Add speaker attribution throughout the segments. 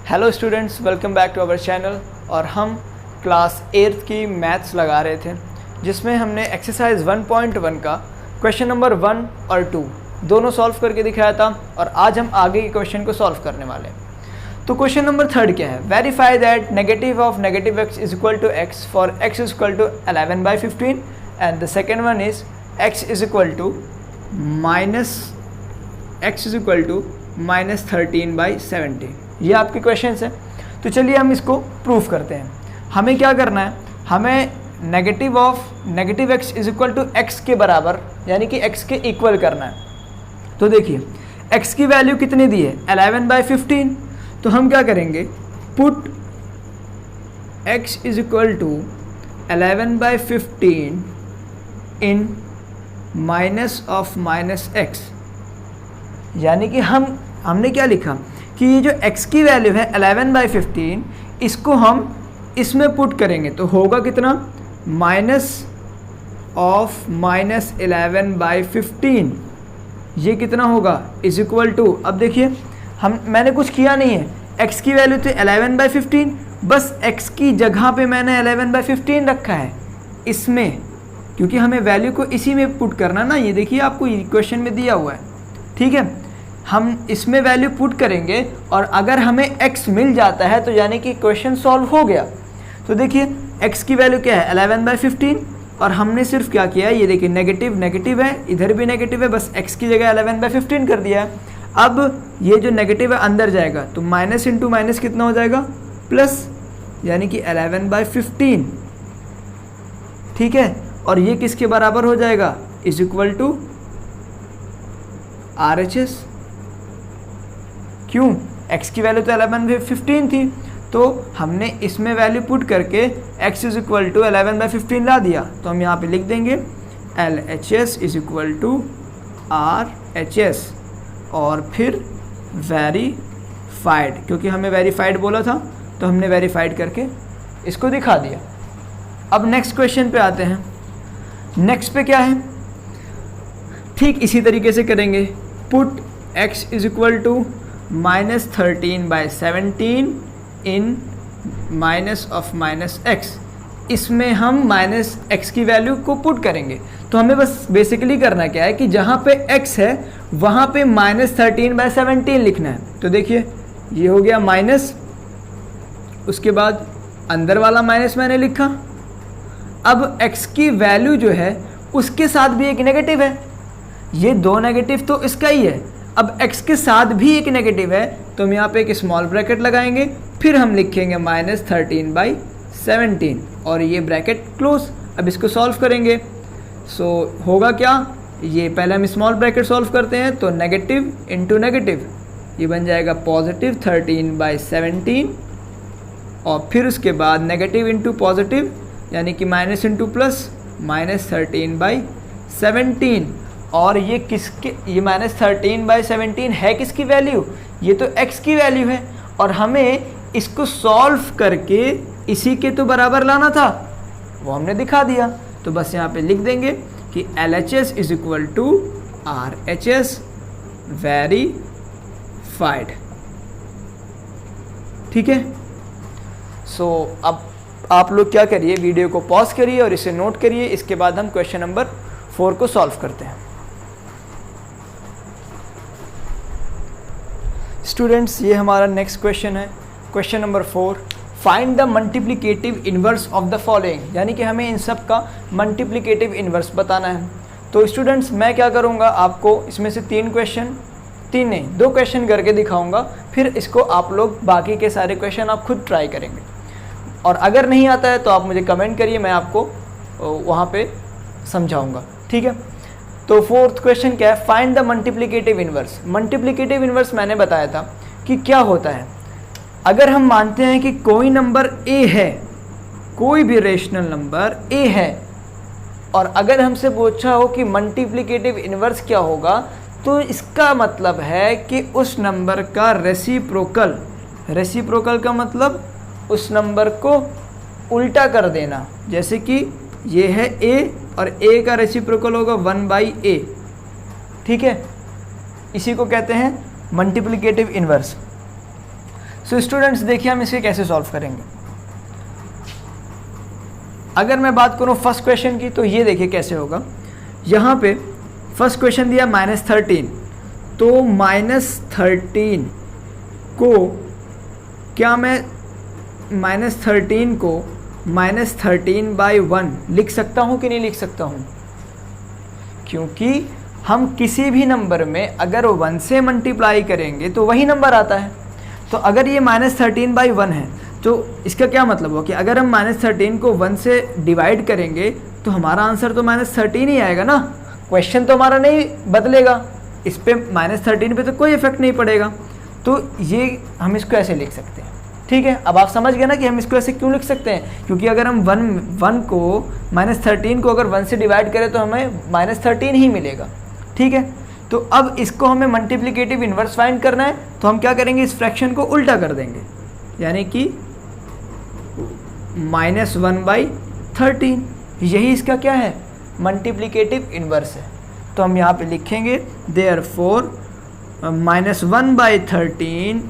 Speaker 1: Hello students, welcome back to our channel. और हम class 8th की मैथ्स लगा रहे थे, जिसमें हमने एक्सरसाइज 1.1 का क्वेश्चन नंबर 1 और 2 दोनों सॉल्व करके दिखाया था। और आज हम आगे के क्वेश्चन को सॉल्व करने वाले हैं। तो क्वेश्चन नंबर 3 क्या है? Verify that negative of negative x is equal to x for x is equal to 11/15 and the second one is x is equal to -13/17। ये आपके क्वेश्चंस हैं। तो चलिए हम इसको प्रूफ करते हैं। हमें क्या करना है? हमें negative of negative x is equal to x के बराबर यानी कि x के इक्वल करना है। तो देखिए x की वैल्यू कितनी दी है? 11/15। तो हम क्या करेंगे? Put x is equal to 11/15 in minus of minus x, यानी कि हमने क्या लिखा कि ये जो x की वैल्यू है 11/15, इसको हम इसमें पुट करेंगे तो होगा कितना? Minus of minus 11/15। ये कितना होगा? इज इक्वल टू, अब देखिए मैंने कुछ किया नहीं है। x की वैल्यू थी 11/15, बस x की जगह पे मैंने 11/15 रखा है इसमें, क्योंकि हमें वैल्यू को इसी में पुट करना ना। ये देखिए आपको क्वेश्चन में दिया हुआ है, ठीक है। हम इसमें वैल्यू पुट करेंगे और अगर हमें x मिल जाता है तो यानी कि क्वेश्चन सॉल्व हो गया। तो देखिए x की वैल्यू क्या है? 11/15। और हमने सिर्फ क्या किया है? ये देखिए नेगेटिव नेगेटिव है, इधर भी नेगेटिव है, बस x की जगह 11/15 कर दिया है। अब ये जो नेगेटिव है अंदर जाएगा तो माइनस इंटू माइनस कितना हो जाएगा? प्लस, यानी कि 11/15, ठीक है। और ये किसके बराबर हो जाएगा? Is equal to RHS। क्यों? x की वैल्यू तो 11/15 थी, तो हमने इसमें वैल्यू पुट करके x इज इक्वल टू 11/15 ला दिया। तो हम यहाँ पे लिख देंगे LHS is equal to RHS और फिर वेरीफाइड, क्योंकि हमें वेरीफाइड बोला था तो हमने वेरीफाइड करके इसको दिखा दिया। अब नेक्स्ट क्वेश्चन पे आते हैं। नेक्स्ट पे क्या है? ठीक इसी तरीके से करेंगे। Put x is equal to -13/17 in minus of minus x। इसमें हम माइनस x की वैल्यू को पुट करेंगे। तो हमें बस बेसिकली करना क्या है कि जहाँ पे x है वहाँ पे -13/17 लिखना है। तो देखिए ये हो गया माइनस, उसके बाद अंदर वाला माइनस मैंने लिखा। अब x की वैल्यू जो है उसके साथ भी एक नेगेटिव है, ये दो नेगेटिव तो इसका ही है। अब x के साथ भी एक नेगेटिव है तो हम यहाँ पे एक स्मॉल ब्रैकेट लगाएंगे, फिर हम लिखेंगे -13/17 और ये ब्रैकेट क्लोज। अब इसको सॉल्व करेंगे। सो होगा क्या? ये पहले हम स्मॉल ब्रैकेट सॉल्व करते हैं तो नेगेटिव इंटू नेगेटिव, ये बन जाएगा पॉजिटिव 13/17 और फिर उसके बाद नेगेटिव इंटू पॉजिटिव यानी कि माइनस इंटू प्लस -13/17। और ये किसके? ये -13/17 है किसकी वैल्यू? ये तो x की वैल्यू है और हमें इसको सॉल्व करके इसी के तो बराबर लाना था, वो हमने दिखा दिया। तो बस यहाँ पे लिख देंगे कि LHS is equal to RHS verified, ठीक है। सो अब आप लोग क्या करिए, वीडियो को पॉज करिए और इसे नोट करिए। इसके बाद हम क्वेश्चन नंबर 4 को सॉल्व करते हैं। स्टूडेंट्स, ये हमारा नेक्स्ट क्वेश्चन है, question number 4। Find the multiplicative inverse of the following, यानी कि हमें इन सब का मल्टीप्लिकेटिव इन्वर्स बताना है। तो स्टूडेंट्स मैं क्या करूँगा, आपको इसमें से 2 क्वेश्चन करके दिखाऊंगा, फिर इसको आप लोग बाकी के सारे क्वेश्चन आप खुद ट्राई करेंगे। और अगर नहीं आता है तो आप मुझे कमेंट करिए, मैं आपको वहाँ पे समझाऊंगा, ठीक है। तो 4th क्वेश्चन क्या है? Find the multiplicative inverse. Multiplicative inverse मैंने बताया था कि क्या होता है। अगर हम मानते हैं कि कोई नंबर a है, कोई भी रेशनल नंबर a है, और अगर हमसे पूछा हो कि मल्टीप्लिकेटिव इन्वर्स क्या होगा, तो इसका मतलब है कि उस नंबर का रेसिप्रोकल, रेसिप्रोकल का मतलब उस नंबर को उल्टा कर देना। जैसे कि ये है a और a का रेसिप्रोकल होगा 1/a, ठीक है। इसी को कहते हैं मल्टीप्लिकेटिव इन्वर्स। सो स्टूडेंट्स देखिए हम इसे कैसे सॉल्व करेंगे। अगर मैं बात करूँ फर्स्ट क्वेश्चन की, तो ये देखिए कैसे होगा। यहाँ पे फर्स्ट क्वेश्चन दिया -13, तो -13 को क्या मैं -13 को -13/1 लिख सकता हूँ कि नहीं लिख सकता हूँ? क्योंकि हम किसी भी नंबर में अगर 1 से मल्टीप्लाई करेंगे तो वही नंबर आता है। तो अगर ये -13/1 है तो इसका क्या मतलब हो कि अगर हम -13 को 1 से डिवाइड करेंगे तो हमारा आंसर तो -13 ही आएगा ना। क्वेश्चन तो हमारा नहीं बदलेगा, इस पे -13 पे तो कोई इफेक्ट नहीं पड़ेगा। तो ये हम इसको ऐसे लिख सकते हैं। ठीक है, अब आप समझ गए ना कि हम इसको ऐसे क्यों लिख सकते हैं, क्योंकि अगर हम 1 को -13 को अगर 1 से डिवाइड करें तो हमें -13 ही मिलेगा। ठीक है, तो अब इसको हमें मल्टीप्लिकेटिव इन्वर्स फाइंड करना है, तो हम क्या करेंगे, इस फ्रैक्शन को उल्टा कर देंगे, यानी कि -1/13। यही इसका क्या है, मल्टीप्लिकेटिव इन्वर्स है। तो हम यहाँ पे लिखेंगे therefore -1/13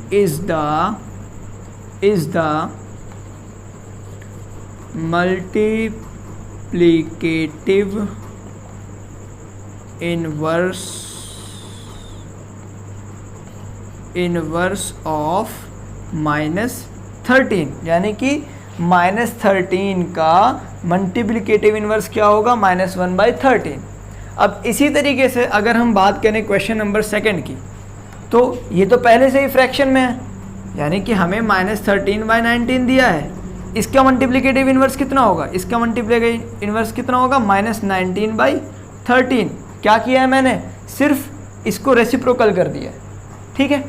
Speaker 1: is the multiplicative inverse of -13, यानी कि -13 का मल्टीप्लिकेटिव इन्वर्स क्या होगा, -1/13। अब इसी तरीके से अगर हम बात करें क्वेश्चन नंबर 2 की, तो ये तो पहले से ही फ्रैक्शन में है, यानी कि हमें -13/19 दिया है। इसका मल्टीप्लिकेटिव इन्वर्स कितना होगा, इसका मल्टीप्लिकेटिव इन्वर्स कितना होगा, -19/13। क्या किया है मैंने, सिर्फ इसको रेसिप्रोकल कर दिया है। ठीक है,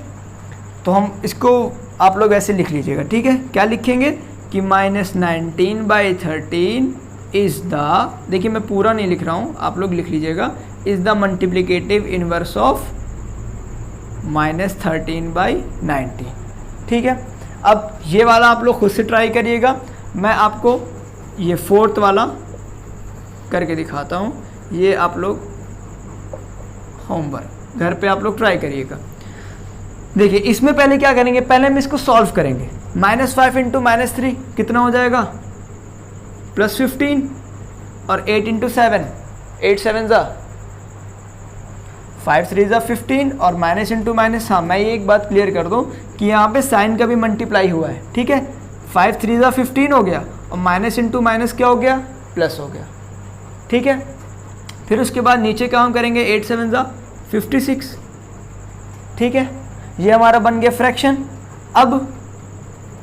Speaker 1: तो हम इसको आप लोग ऐसे लिख लीजिएगा। ठीक है, क्या लिखेंगे कि -19/13 इज़ द, देखिए मैं पूरा नहीं लिख रहा हूँ, आप लोग लिख लीजिएगा, is the multiplicative inverse of -13/19। ठीक है, अब ये वाला आप लोग खुद से ट्राई करिएगा, मैं आपको ये 4th वाला करके दिखाता हूँ। ये आप लोग होमवर्क घर पे आप लोग ट्राई करिएगा। देखिए इसमें पहले क्या करेंगे, पहले हम इसको सॉल्व करेंगे। -5 × -3 कितना हो जाएगा, +15, और 8 × 7, 8 7 ज़ा 5 3 ज़ा 15, और माइनस इंटू माइनस। हाँ, मैं ये एक बात क्लियर कर दूँ कि यहाँ पे साइन का भी मल्टीप्लाई हुआ है। ठीक है, 5 3 ज़ा 15 हो गया, और माइनस इंटू माइनस क्या हो गया, प्लस हो गया। ठीक है, फिर उसके बाद नीचे क्या हम करेंगे, 8 7 ज़ा 56। ठीक है, ये हमारा बन गया फ्रैक्शन। अब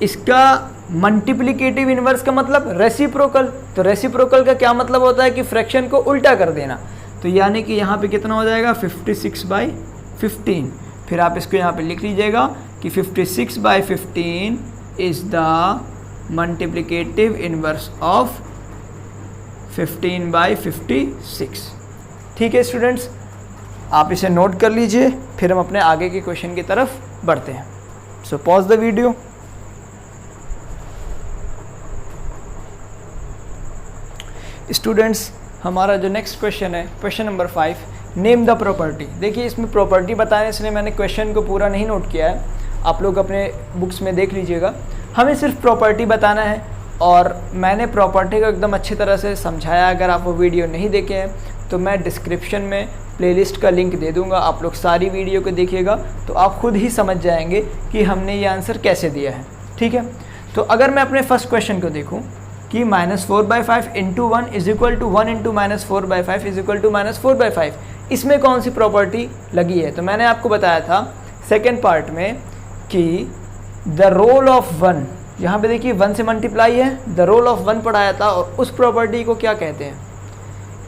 Speaker 1: इसका मल्टीप्लिकेटिव इन्वर्स का मतलब रेसिप्रोकल, तो रेसिप्रोकल का क्या मतलब होता है कि फ्रैक्शन को उल्टा कर देना। तो यानी कि यहाँ पे कितना हो जाएगा, 56/15। फिर आप इसको यहाँ पे लिख लीजिएगा कि 56/15 is the multiplicative inverse of 15/56। ठीक है स्टूडेंट्स, आप इसे नोट कर लीजिए, फिर हम अपने आगे के क्वेश्चन की तरफ बढ़ते हैं। सो पॉज द वीडियो। स्टूडेंट्स, हमारा जो नेक्स्ट क्वेश्चन है, question number 5, name the property. देखिए इसमें प्रॉपर्टी बताने से मैंने क्वेश्चन को पूरा नहीं नोट किया है, आप लोग अपने बुक्स में देख लीजिएगा। हमें सिर्फ प्रॉपर्टी बताना है, और मैंने प्रॉपर्टी को एकदम अच्छी तरह से समझाया। अगर आप वो वीडियो नहीं देखे हैं तो मैं डिस्क्रिप्शन में प्लेलिस्ट का लिंक दे दूंगा, आप लोग सारी वीडियो को देखिएगा तो आप खुद ही समझ जाएंगे कि हमने ये आंसर कैसे दिया है। ठीक है, तो अगर मैं अपने फर्स्ट क्वेश्चन को देखूं कि -4/5 × 1 = 1 × -4/5 = -4/5, इसमें कौन सी प्रॉपर्टी लगी है। तो मैंने आपको बताया था सेकेंड पार्ट में कि द रोल ऑफ 1, यहाँ पे देखिए 1 से मल्टीप्लाई है, द रोल ऑफ 1 पढ़ाया था, और उस प्रॉपर्टी को क्या कहते हैं,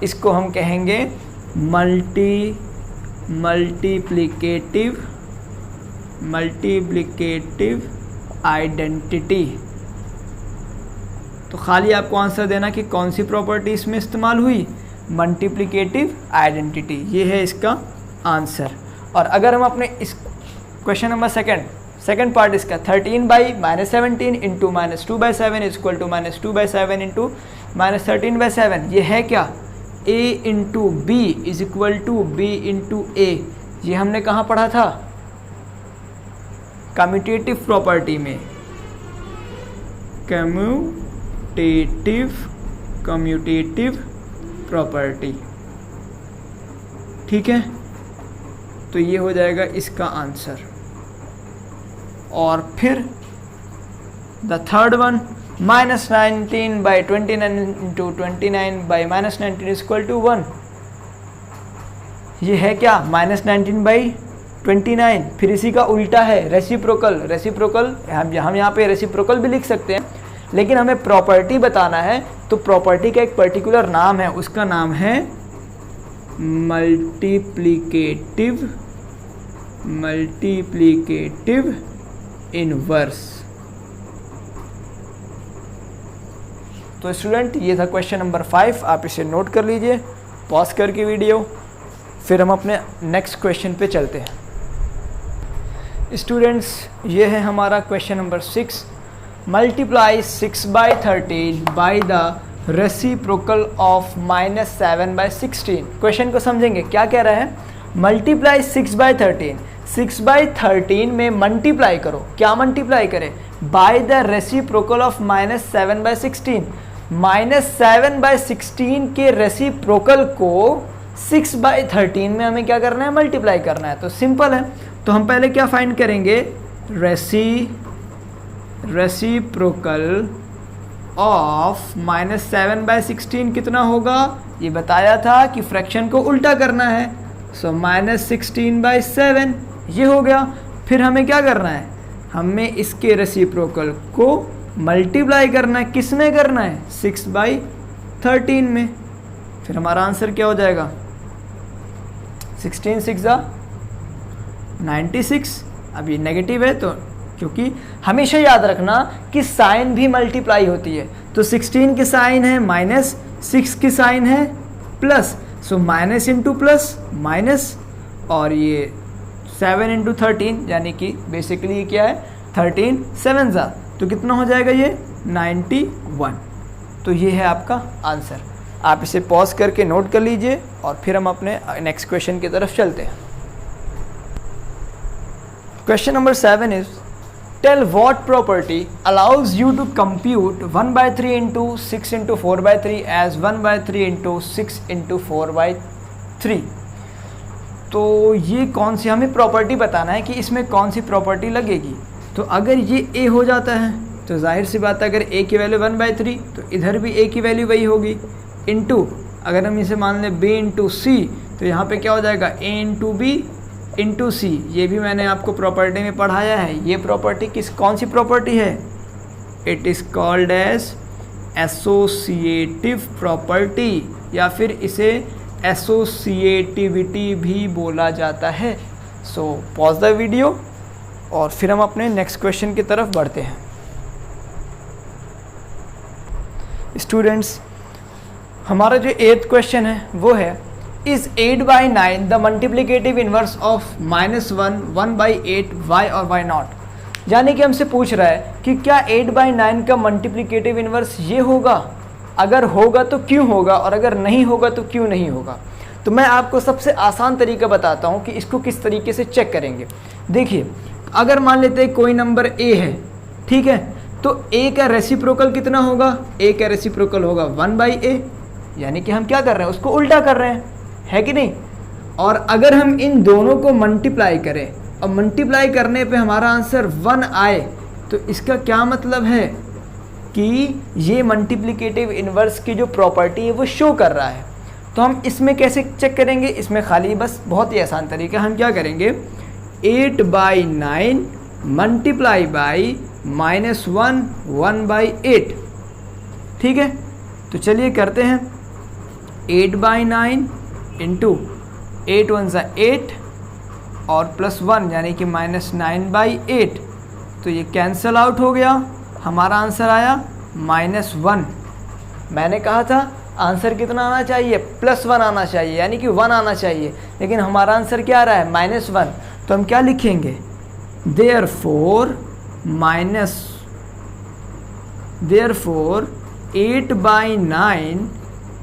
Speaker 1: इसको हम कहेंगे मल्टीप्लिकेटिव आइडेंटिटी। तो खाली आपको आंसर देना कि कौन सी प्रॉपर्टी इसमें इस्तेमाल हुई, मल्टीप्लिकेटिव आइडेंटिटी, ये है इसका आंसर। और अगर हम अपने इस क्वेश्चन नंबर सेकंड पार्ट इसका 13/-17 × -2/7 = -2/7 × -13/7, ये है क्या, a × b = b × a। ये हमने कहाँ पढ़ा था, कम्यूटेटिव प्रॉपर्टी में, कम्यूटेटिव प्रॉपर्टी, ठीक है। तो ये हो जाएगा इसका आंसर। और फिर the third one, -19/29 into 29/-19 is equal to 1। ये है क्या, -19/29। फिर इसी का उल्टा है रेसिप्रोकल। हम यहाँ पे रेसिप्रोकल भी लिख सकते हैं, लेकिन हमें प्रॉपर्टी बताना है, तो प्रॉपर्टी का एक पर्टिकुलर नाम है, उसका नाम है मल्टीप्लिकेटिव इनवर्स। तो स्टूडेंट, ये था क्वेश्चन नंबर 5। आप इसे नोट कर लीजिए पॉज करके वीडियो, फिर हम अपने नेक्स्ट क्वेश्चन पे चलते हैं। स्टूडेंट्स, ये है हमारा question number 6। Multiply 6/13 by the reciprocal of -7/16। Question को समझेंगे, क्या कह रहा है, मल्टीप्लाई 6/13, 6/13 में मल्टीप्लाई करो। क्या मल्टीप्लाई करें, बाय द रेसिप्रोकल ऑफ -7/16। -7/16 के रेसिप्रोकल को 6/13 में हमें क्या करना है, मल्टीप्लाई करना है। तो सिंपल है, तो हम पहले क्या फाइंड करेंगे, रेसिप्रोकल ऑफ -7/16 कितना होगा, ये बताया था कि फ्रैक्शन को उल्टा करना है। सो -16/7 ये हो गया। फिर हमें क्या करना है, हमें इसके रेसिप्रोकल को मल्टीप्लाई करना है। किस में करना है, 6/13 में। फिर हमारा आंसर क्या हो जाएगा, 16 6 96। अब ये नेगेटिव है, तो क्योंकि हमेशा याद रखना कि साइन भी मल्टीप्लाई होती है। तो 16 के साइन है माइनस, 6 के साइन है plus, so minus into plus minus, और ये 7 इंटू 13, यानी कि बेसिकली ये क्या है, 13 7 जा, तो कितना हो जाएगा ये 91। तो ये है आपका आंसर। आप इसे पॉज करके नोट कर लीजिए और फिर हम अपने नेक्स्ट क्वेश्चन की तरफ चलते हैं। Question number 7 is, tell what property allows you to compute 1/3 into 6 into 4/3 as 1/3 into 6 into 4/3। तो ये कौन सी, हमें प्रॉपर्टी बताना है कि इसमें कौन सी प्रॉपर्टी लगेगी। तो अगर ये a हो जाता है तो जाहिर सी बात है, अगर a की वैल्यू 1/3 तो इधर भी a की वैल्यू वही होगी, इंटू अगर हम इसे मान लें b इंटू सी, तो यहाँ पे क्या हो जाएगा, a इंटू बी इंटू सी। ये भी मैंने आपको प्रॉपर्टी में पढ़ाया है। ये प्रॉपर्टी कौन सी प्रॉपर्टी है, it is called as associative property, या फिर इसे एसोसिएटिविटी भी बोला जाता है। सो पॉज द वीडियो और फिर हम अपने नेक्स्ट क्वेश्चन की तरफ बढ़ते हैं। स्टूडेंट्स, हमारा जो 8th क्वेश्चन है वो है, is 8/9 the multiplicative inverse of -1 1/8 y और y नॉट। यानी कि हमसे पूछ रहा है कि क्या 8/9 का मल्टीप्लिकेटिव इनवर्स ये होगा, अगर होगा तो क्यों होगा, और अगर नहीं होगा तो क्यों नहीं होगा। तो मैं आपको सबसे आसान तरीका बताता हूँ कि इसको किस तरीके से चेक करेंगे। देखिए, अगर मान लेते हैं कोई नंबर a है, ठीक है, तो a का रेसिप्रोकल कितना होगा, a का रेसिप्रोकल होगा 1/a, यानी कि हम क्या कर रहे हैं, उसको उल्टा कर रहे हैं, है कि नहीं। और अगर हम इन दोनों को मल्टीप्लाई करें और मल्टीप्लाई करने पे हमारा आंसर 1 आए, तो इसका क्या मतलब है कि ये मल्टीप्लिकेटिव इनवर्स की जो प्रॉपर्टी है वो शो कर रहा है। तो हम इसमें कैसे चेक करेंगे, इसमें खाली बस बहुत ही आसान तरीका, हम क्या करेंगे, 8/9 मल्टीप्लाई बाई -1 1/8, ठीक है। तो चलिए करते हैं, 8/9 इंटू 8 1 8 और +1 यानी कि -9/8, तो ये कैंसल आउट हो गया। हमारा आंसर आया -1। मैंने कहा था आंसर कितना आना चाहिए, +1 आना चाहिए, यानी कि 1 आना चाहिए, लेकिन हमारा आंसर क्या आ रहा है, -1। तो हम क्या लिखेंगे, therefore 8/9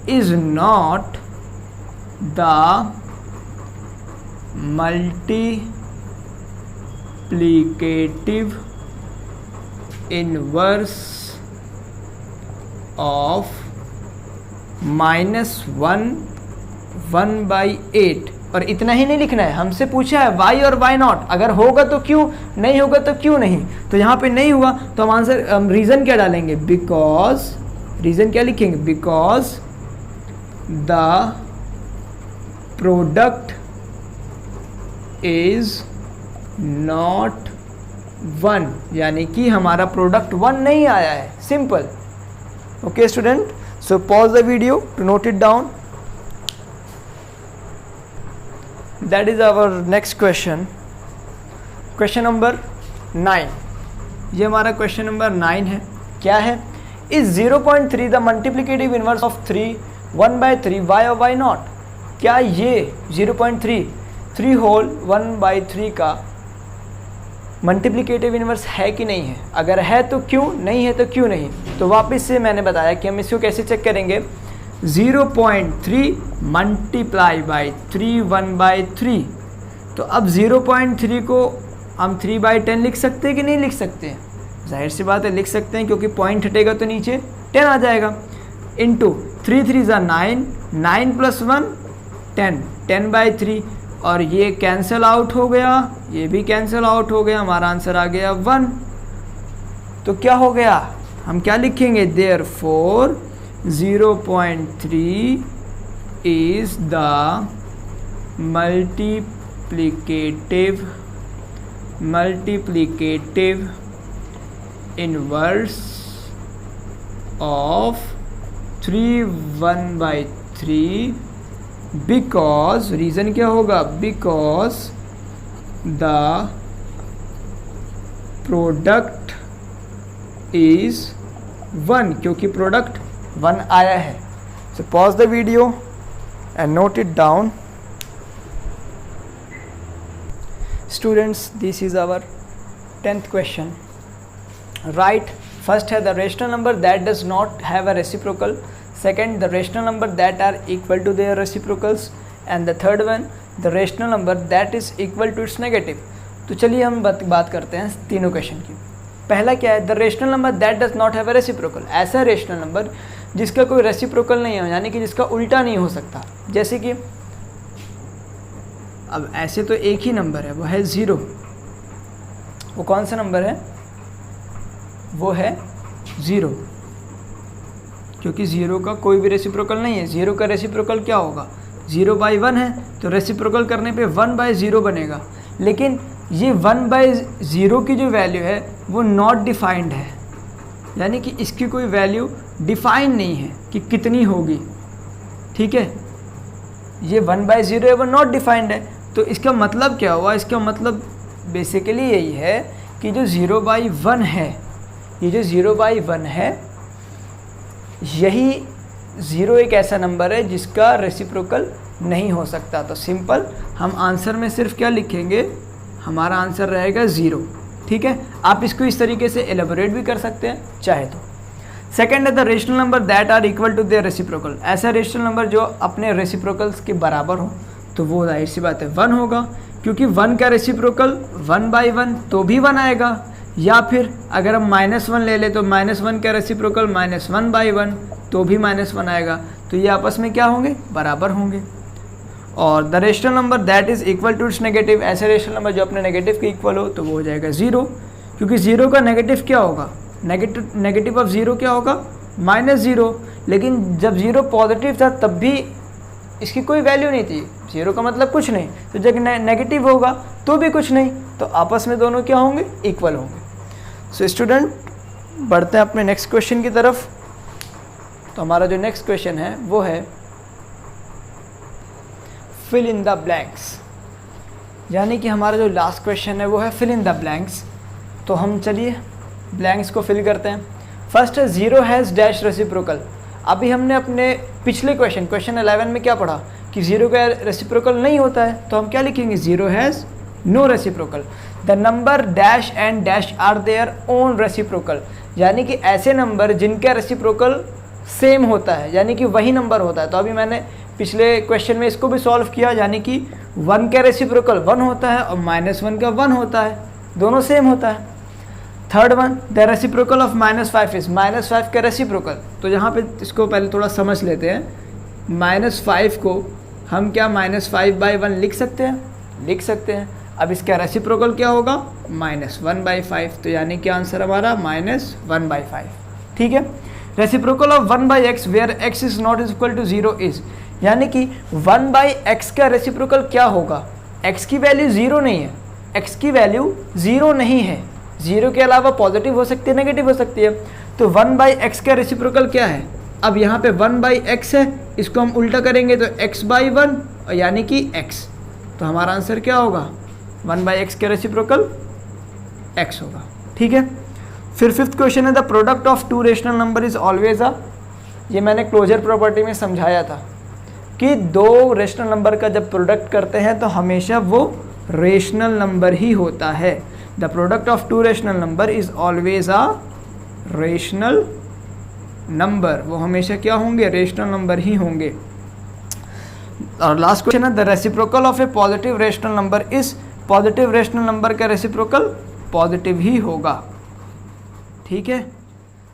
Speaker 1: is not the multiplicative inverse of -1 और इतना ही नहीं लिखना है, हमसे पूछा है वाई और वाई नॉट, अगर होगा तो क्यों, नहीं होगा तो क्यों नहीं। तो यहाँ पे नहीं हुआ तो हम आंसर रीज़न क्या डालेंगे, बिकॉज, रीज़न क्या लिखेंगे, because the product is not 1, यानी कि हमारा प्रोडक्ट 1 नहीं आया है, simple. Okay student, so pause the video to note it down. That is our next question, question number 9। ये हमारा क्वेश्चन नंबर 9 है। क्या है, is 0.3 the multiplicative inverse of 3 1/3 why और वाई नॉट। क्या ये 0.3 होल 1/3 का मल्टीप्लिकेटिव इनवर्स है कि नहीं है, अगर है तो क्यों, नहीं है तो क्यों नहीं। तो वापस से मैंने बताया कि हम इसको कैसे चेक करेंगे, 0.3 मल्टीप्लाई बाई 3 1/3। तो अब 0.3 को हम 3/10 लिख सकते हैं कि नहीं लिख सकते हैं, जाहिर सी बात है लिख सकते हैं, क्योंकि पॉइंट हटेगा तो नीचे 10 आ जाएगा। इंटू 3 3 9, 9 + 1 10, 10/3, और ये कैंसिल आउट हो गया, ये भी कैंसिल आउट हो गया, हमारा आंसर आ गया 1। तो क्या हो गया, हम क्या लिखेंगे, therefore 0.3 is the multiplicative inverse of 3 1/3 because, reason क्या होगा, because the product is 1, क्योंकि प्रोडक्ट 1 आया है। So pause the video and note it down. Students, this is our 10th question. Write, first है the rational number that does not have a reciprocal, second the rational number that are equal to their reciprocals, and the third one the rational number that is equal to its negative। तो चलिए हम बात करते हैं तीनों question की। पहला क्या है, the rational number that does not have a reciprocal, ऐसा रेशनल नंबर जिसका कोई रेसिप्रोकल नहीं है, यानी कि जिसका उल्टा नहीं हो सकता। जैसे कि अब ऐसे तो एक ही नंबर है, वो है 0। वो कौन सा नंबर है, वो है 0, क्योंकि 0 का कोई भी रेसिप्रोकल नहीं है। 0 का रेसिप्रोकल क्या होगा, 0/1 है, तो रेसिप्रोकल करने पे 1/0 बनेगा। लेकिन ये 1/0 की जो वैल्यू है वो नॉट डिफाइंड है, यानी कि इसकी कोई वैल्यू डिफाइन नहीं है कि कितनी होगी, ठीक है। ये 1/0 है, वो नॉट डिफाइंड है। तो इसका मतलब क्या हुआ, इसका मतलब बेसिकली यही है कि जो 0/1 है, ये जो 0/1 है, यही 0 एक ऐसा नंबर है जिसका रेसिप्रोकल नहीं हो सकता। तो सिंपल हम आंसर में सिर्फ क्या लिखेंगे, हमारा आंसर रहेगा 0, ठीक है। आप इसको इस तरीके से एलेबोरेट भी कर सकते हैं चाहे तो। सेकेंड है the rational number that are equal to their reciprocal, ऐसा रेशनल नंबर जो अपने रेसिप्रोकल्स के बराबर हो, तो वो जाहिर सी बात है 1 होगा, क्योंकि 1 का रेसिप्रोकल 1/1 तो भी 1 आएगा। या फिर अगर हम -1 ले ले तो -1 का रेसिप्रोकल -1/1 तो भी -1 आएगा। तो ये आपस में क्या होंगे, बराबर होंगे। और the rational number that is equal to its negative, ऐसे रेशनल नंबर जो अपने नेगेटिव के इक्वल हो, तो वो हो जाएगा 0, क्योंकि 0 का नेगेटिव क्या होगा, नेगेटिव ऑफ 0 क्या होगा, -0। लेकिन जब 0 पॉजिटिव था तब भी इसकी कोई वैल्यू नहीं थी, 0 का मतलब कुछ नहीं। तो जब नेगेटिव होगा तो भी कुछ नहीं, तो आपस में दोनों क्या होंगे, इक्वल होंगे। सो स्टूडेंट, बढ़ते हैं अपने नेक्स्ट क्वेश्चन की तरफ। तो हमारा जो नेक्स्ट क्वेश्चन है वो है फिल इन द ब्लैंक्स, यानी कि हमारा जो लास्ट क्वेश्चन है वो है फिल इन द ब्लैंक्स। तो हम चलिए ब्लैंक्स को फिल करते हैं। फर्स्ट है 0 हैज़ डैश रेसिप्रोकल। अभी हमने अपने पिछले क्वेश्चन 11 में क्या पढ़ा कि 0 का रेसिप्रोकल नहीं होता है, तो हम क्या लिखेंगे, 0 has no reciprocal. The number dash and dash are their own reciprocal, यानी कि ऐसे नंबर जिनका रेसिप्रोकल सेम होता है, यानी कि वही नंबर होता है। तो अभी मैंने पिछले क्वेश्चन में इसको भी सॉल्व किया, यानी कि 1 का रेसिप्रोकल 1 होता है और -1 का 1 होता है। दोनों सेम होता है। Third one, the reciprocal of -5 is -5 का रेसिप्रोकल। तो यहाँ पे इसको पहले थोड़ा समझ लेते हैं। -5 को हम क्या -5/1 लिख सकते हैं? लिख सकते हैं। अब इसका रेसिप्रोकल क्या होगा? -1/5। तो यानी कि आंसर हमारा -1/5। ठीक है। Reciprocal of 1/x where x is not equal to 0 is, यानी कि 1/x का रेसिप्रोकल क्या होगा? x की वैल्यू 0 नहीं है, x की वैल्यू 0 नहीं है, 0 के अलावा पॉजिटिव हो सकती है, नेगेटिव हो सकती है। तो 1/x का रेसिप्रोकल क्या है? अब यहाँ पे 1/x है, इसको हम उल्टा करेंगे तो x/1 यानी कि x। तो हमारा आंसर क्या होगा? 1/x का रेसिप्रोकल x होगा। ठीक है। फिर फिफ्थ क्वेश्चन है the product of two rational number is always a, ये मैंने क्लोजर प्रॉपर्टी में समझाया था कि दो रेशनल नंबर का जब प्रोडक्ट करते हैं तो हमेशा वो रेशनल नंबर ही होता है। The product of two rational number is always a rational number, वो हमेशा क्या होंगे? रेशनल नंबर ही होंगे। और लास्ट क्वेश्चन है the reciprocal of a positive rational number is, positive rational number का रेसिप्रोकल पॉजिटिव ही होगा। ठीक है।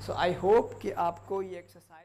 Speaker 1: सो आई होप कि आपको ये एक्सरसाइज